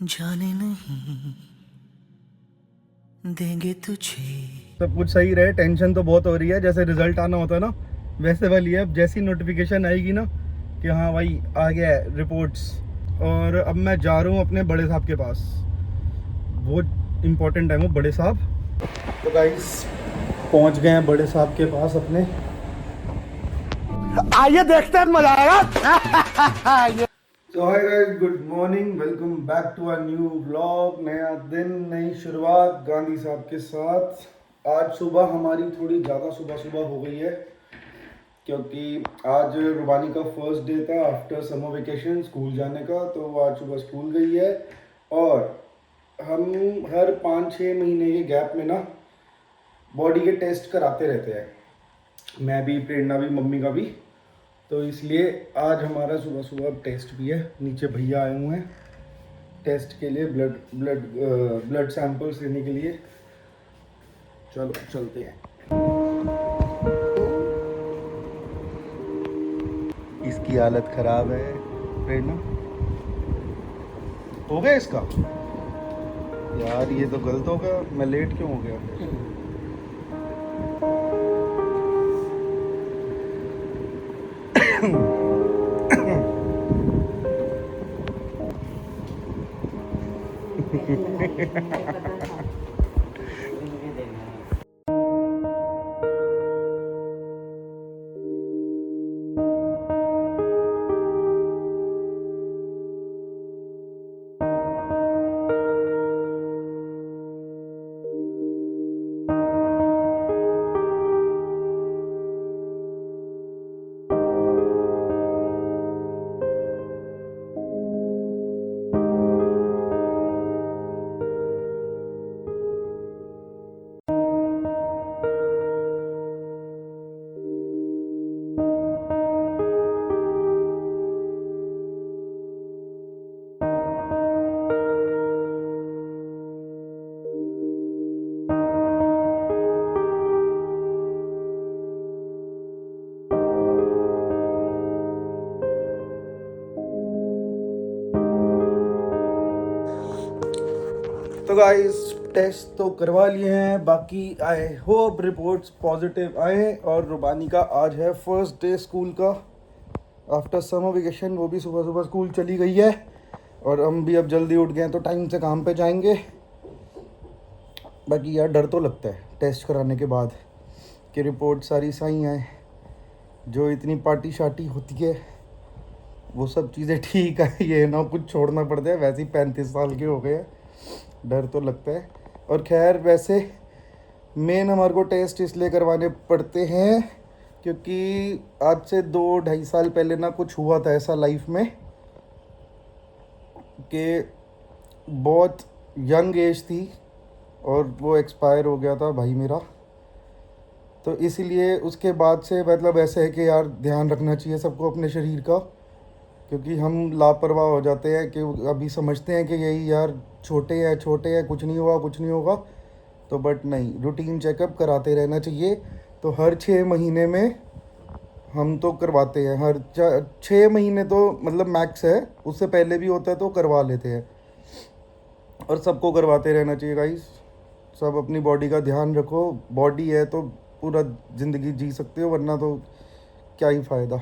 जाने नहीं देंगे तुझे। सब कुछ सही रहे। टेंशन तो बहुत हो रही है, जैसे रिजल्ट आना होता है ना वैसे वाली है। अब जैसी नोटिफिकेशन आएगी ना कि हाँ भाई आ गया है रिपोर्ट्स, और अब मैं जा रहा हूँ अपने बड़े साहब के पास। बहुत इम्पोर्टेंट है वो बड़े साहब। तो गाइस पहुँच गए हैं बड़े साहब के पास अपने। आइए देखते हैं, मजा आएगा। तो hi guys, good morning, welcome back to a new vlog. नया दिन, नई शुरुआत गांधी साहब के साथ। आज सुबह हमारी थोड़ी ज़्यादा सुबह हो गई है क्योंकि आज रुबानी का फर्स्ट डे था आफ्टर समर वेकेशन स्कूल जाने का। तो वो आज सुबह स्कूल गई है और हम हर 5-6 महीने के गैप में ना बॉडी के टेस्ट कराते रहते हैं, मैं भी, प्रेरणा भी, मम्मी का भी। तो इसलिए आज हमारा सुबह सुबह टेस्ट भी है। नीचे भैया आए हुए हैं टेस्ट के लिए, ब्लड सैंपल्स लेने के लिए। चलो चलते हैं। इसकी हालत खराब है प्रेरणा। हो गया इसका यार, ये तो गलत हो गया। मैं लेट क्यों हो गया? तो गाइस टेस्ट तो करवा लिए हैं, बाकी आई होप रिपोर्ट्स पॉजिटिव आए। और रुबानी का आज है फर्स्ट डे स्कूल का आफ्टर समर वेकेशन। वो भी सुबह सुबह स्कूल चली गई है और हम भी अब जल्दी उठ गए हैं तो टाइम से काम पे जाएंगे। बाकी यार डर तो लगता है टेस्ट कराने के बाद कि रिपोर्ट सारी सही आए। जो इतनी पार्टी शार्टी होती है वो सब चीज़ें ठीक है, ये ना कुछ छोड़ना पड़ता है। वैसे ही 35 साल के हो गए हैं, डर तो लगता है। और खैर वैसे मेन हमारे को टेस्ट इसलिए करवाने पड़ते हैं क्योंकि आज से 2-2.5 साल पहले ना कुछ हुआ था ऐसा लाइफ में कि बहुत यंग एज थी और वो एक्सपायर हो गया था भाई मेरा। तो इसीलिए उसके बाद से मतलब ऐसे है कि यार ध्यान रखना चाहिए सबको अपने शरीर का, क्योंकि हम लापरवाह हो जाते हैं कि अभी समझते हैं कि यही यार छोटे हैं, कुछ नहीं होगा। तो बट नहीं, रूटीन चेकअप कराते रहना चाहिए। तो हर 6 महीने में हम तो करवाते हैं, हर 6 महीने तो मतलब मैक्स है, उससे पहले भी होता है तो करवा लेते हैं। और सबको करवाते रहना चाहिए गाइस। सब अपनी बॉडी का ध्यान रखो। बॉडी है तो पूरा ज़िंदगी जी सकते हो, वरना तो क्या ही फ़ायदा।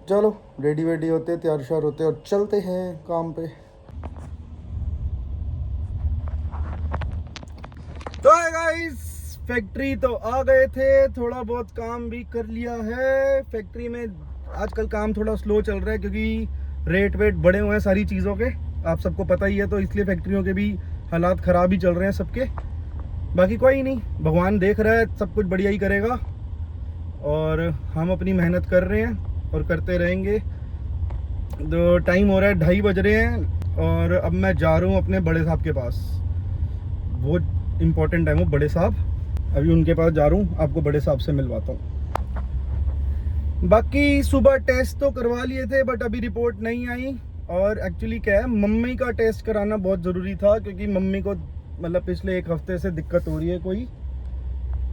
चलो रेडी वेडी होते, तैयार श्यार होते और चलते हैं काम पे। तो गाइस फैक्ट्री तो आ गए थे, थोड़ा बहुत काम भी कर लिया है। फैक्ट्री में आजकल काम थोड़ा स्लो चल रहा है क्योंकि रेट वेट बढ़े हुए हैं सारी चीज़ों के, आप सबको पता ही है। तो इसलिए फैक्ट्रियों के भी हालात ख़राब ही चल रहे हैं सबके। बाकी कोई नहीं, भगवान देख रहा है, सब कुछ बढ़िया ही करेगा। और हम अपनी मेहनत कर रहे हैं और करते रहेंगे। तो टाइम हो रहा है 2:30 बज रहे हैं और अब मैं जा रहा हूँ अपने बड़े साहब के पास। बहुत इम्पोर्टेंट है वो बड़े साहब, अभी उनके पास जा रहा हूँ, आपको बड़े साहब से मिलवाता हूँ। बाकी सुबह टेस्ट तो करवा लिए थे बट अभी रिपोर्ट नहीं आई। और एक्चुअली क्या है, मम्मी का टेस्ट कराना बहुत ज़रूरी था क्योंकि मम्मी को मतलब पिछले 1 हफ्ते से दिक्कत हो रही है कोई।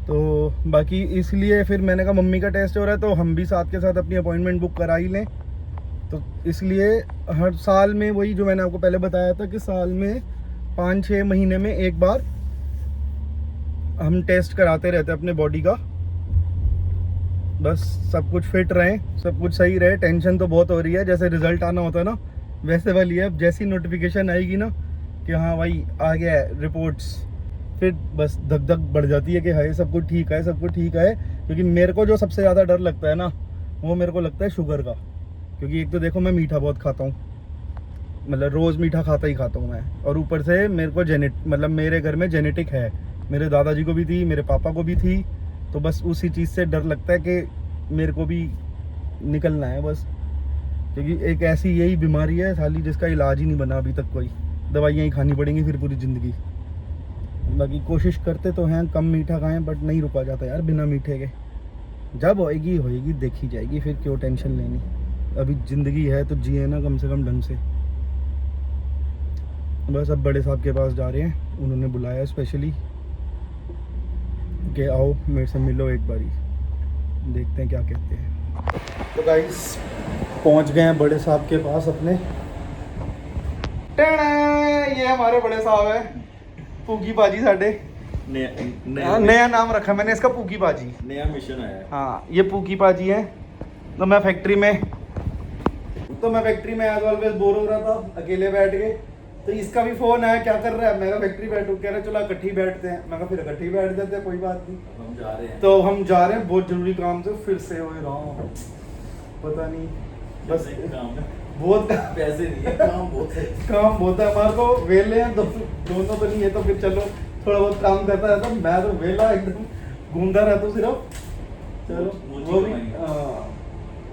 तो बाकी इसलिए फिर मैंने कहा मम्मी का टेस्ट हो रहा है तो हम भी साथ के साथ अपनी अपॉइंटमेंट बुक करा ही लें। तो इसलिए हर साल में वही जो मैंने आपको पहले बताया था कि साल में 5-6 महीने में एक बार हम टेस्ट कराते रहते हैं अपने बॉडी का। बस सब कुछ फिट रहे, सब कुछ सही रहे। टेंशन तो बहुत हो रही है, जैसे रिजल्ट आना होता है ना वैसे वाली है। अब जैसी नोटिफिकेशन आएगी ना कि हाँ भाई आ गया है रिपोर्ट्स, फिर बस धक धक बढ़ जाती है कि हाय सब कुछ ठीक है, सब कुछ ठीक है। क्योंकि मेरे को जो सबसे ज़्यादा डर लगता है ना वो मेरे को लगता है शुगर का। क्योंकि एक तो देखो मैं मीठा बहुत खाता हूँ, मतलब रोज़ मीठा खाता हूँ मैं, और ऊपर से मेरे को मतलब मेरे घर में जेनेटिक है, मेरे दादाजी को भी थी, मेरे पापा को भी थी। तो बस उसी चीज़ से डर लगता है कि मेरे को भी निकलना है बस। क्योंकि एक ऐसी यही बीमारी है साली जिसका इलाज ही नहीं बना अभी तक, कोई दवाइयाँ ही खानी पड़ेंगी फिर पूरी ज़िंदगी। बाकी कोशिश करते तो हैं कम मीठा खाएं, बट नहीं रुका जाता यार बिना मीठे के। जब होएगी देखी जाएगी, फिर क्यों टेंशन लेनी। अभी ज़िंदगी है तो जिए ना कम से कम ढंग से। बस अब बड़े साहब के पास जा रहे हैं, उन्होंने बुलाया स्पेशली कि आओ मेरे से मिलो एक बारी, देखते हैं क्या कहते हैं। तो गाइस पहुंच गए हैं बड़े साहब के पास अपने। ये हमारे बड़े साहब है, पूगी बाजी साडे। नया नाम रखा मैंने इसका, पूगी बाजी। नया मिशन आया है। हाँ ये पूगी बाजी है। तो मैं फैक्ट्री में एज ऑलवेज बोर हो रहा था अकेले बैठ के। तो इसका भी फोन आया, क्या कर रहा है? मैं फैक्ट्री बैठूं, कह रहा चलो इकट्ठी बैठते हैं। मैं फिर इकट्ठी बैठ जाते हैं, कोई बात नहीं। हम जा रहे हैं। तो हम जा रहे हैं बहुत जरूरी काम से, फिर से हो रहा हूँ पता नहीं, बस काम है, बहुत पैसे नहीं है, काम बहुत है। काम बहुत है हमारे को। वेले हैं दोनों तो नहीं है, तो फिर चलो थोड़ा बहुत काम करता रहता हूँ। मैं तो वेला एकदम घूमता रहता हूँ सिर्फ। चलो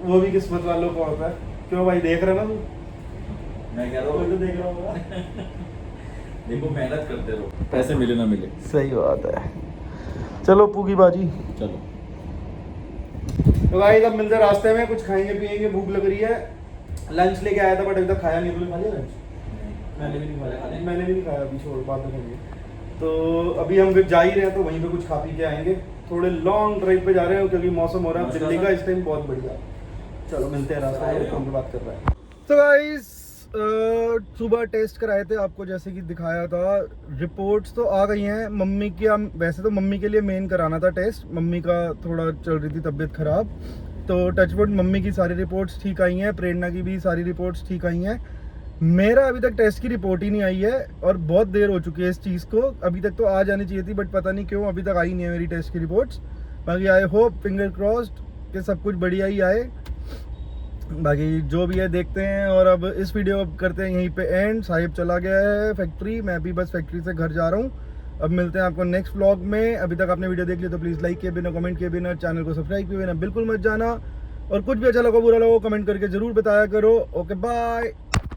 वो भी किस्मत वालों को होता है। क्यों भाई देख रहा ना तू? मैं कह रहा तो हूँ देख रहा होगा। देखो मेहनत करते रहो, पैसे मिले ना मिले। सही बात है। चलो पूगी बाजी। चलो तो भाई अब मिलते हैं रास्ते में, कुछ खाएंगे पिएंगे, भूख लग रही है। लंच लेके आया था बट अभी तक खाया नहीं। तुमने खा लिया लंच? मैंने भी नहीं खाया, अभी छोड़ बाद में खाएंगे। तो अभी हम जा ही रहे हैं, तो वहीं पे कुछ खा पी के आएंगे। थोड़े लॉन्ग ड्राइव पे जा रहे हैं क्योंकि मौसम हो रहा है दिल्ली का इस टाइम बहुत बढ़िया। चलो मिलते हैं रास्ते में, फोन पे बात कर रहा है। तो गाइस सुबह टेस्ट कराए थे, आपको जैसे कि दिखाया था। रिपोर्ट्स तो आ गई हैं मम्मी की। वैसे तो मम्मी के लिए मेन कराना था टेस्ट, मम्मी का थोड़ा चल रही थी तबीयत ख़राब। तो टचवुड मम्मी की सारी रिपोर्ट्स ठीक आई हैं, प्रेरणा की भी सारी रिपोर्ट्स ठीक आई हैं। मेरा अभी तक टेस्ट की रिपोर्ट ही नहीं आई है और बहुत देर हो चुकी है इस चीज़ को। अभी तक तो आ जानी चाहिए थी बट पता नहीं क्यों अभी तक आई नहीं है मेरी टेस्ट की रिपोर्ट्स। बाकी आई होप फिंगर क्रॉस्ड कि सब कुछ बढ़िया ही आए। बाकी जो भी है देखते हैं। और अब इस वीडियो अब करते हैं यहीं पे एंड। साहिब चला गया है फैक्ट्री, मैं भी बस फैक्ट्री से घर जा रहा हूँ। अब मिलते हैं आपको नेक्स्ट व्लॉग में। अभी तक आपने वीडियो देख ली तो प्लीज़ लाइक किए बिना, कमेंट किए बिना, चैनल को सब्सक्राइब किए बिना बिल्कुल मत जाना। और कुछ भी अच्छा लगा बुरा लगा कमेंट करके ज़रूर बताया करो। Okay bye.